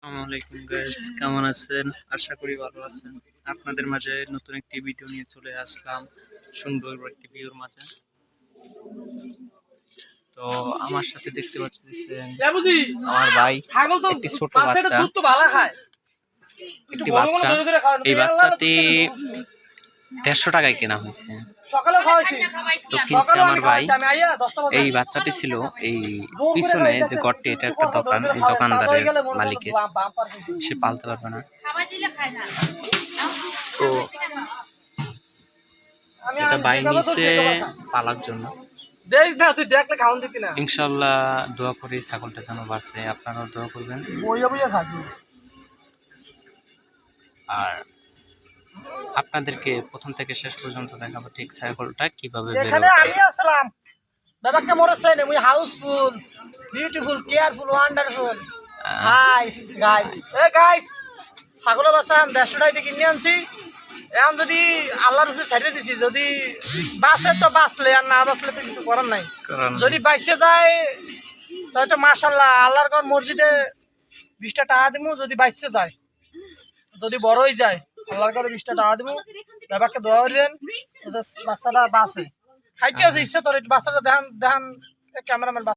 আসসালামু আলাইকুম গাইস, কেমন আছেন? আশা করি ভালো আছেন। আপনাদের মাঝে নতুন একটি ভিডিও নিয়ে চলে আসলাম, সুন্দর একটি ভিউর মাঝে। তো আমার সাথে দেখতে পাচ্ছেন আমার ভাই, একটি ছোট বাচ্চা, একটি বাচ্চা। এই বাচ্চাটি 150 টাকায় কেনা হয়েছে। তো কিনছে আমার ভাই। এই বাচ্চাটি ছিল এই পিছনে যে ঘরটি, এটা একটা দোকান, এই দোকানদারের মালিকের, সে পালতে পারবে না। তো এটা ভাই নিচে পালার জন্য। ইনশাল্লাহ দোয়া করি ছাগলটা যেন বাঁচে, আপনারাও দোয়া করবেন। আর আপনাদেরকে প্রথম থেকে শেষ পর্যন্ত দেখাবো ঠিক ছাগলটা কিভাবে বের এখানে হয়। আমি আসলাম ব্যাপারটা মরেছেন we houseful beautiful careful wonderful hi guys guys ছাগল বাসান 150 টাকা দিয়ে কিনে আনছি। এখন যদি আল্লাহর উপরে ছেড়ে দিছি, যদি বাঁচে তো বাঁচলে, আর না বাঁচলে তো কিছু করার নাই। যদি বাইসে যায় তাহলে তো মাশাল্লাহ, আল্লাহর ঘর মসজিদে 20টা টাকা দিব। যদি বাইসে যায়, যদি বড়ই যায়, আল্লাহর ঘরে 20টা টাকা দিব। ব্যাপারকে দোয়া করেন বাচ্চাটা বাঁচে। খাইতে আছে ইচ্ছে তোর বাচ্চাটা দেখান দেখান ক্যামেরাম্যান।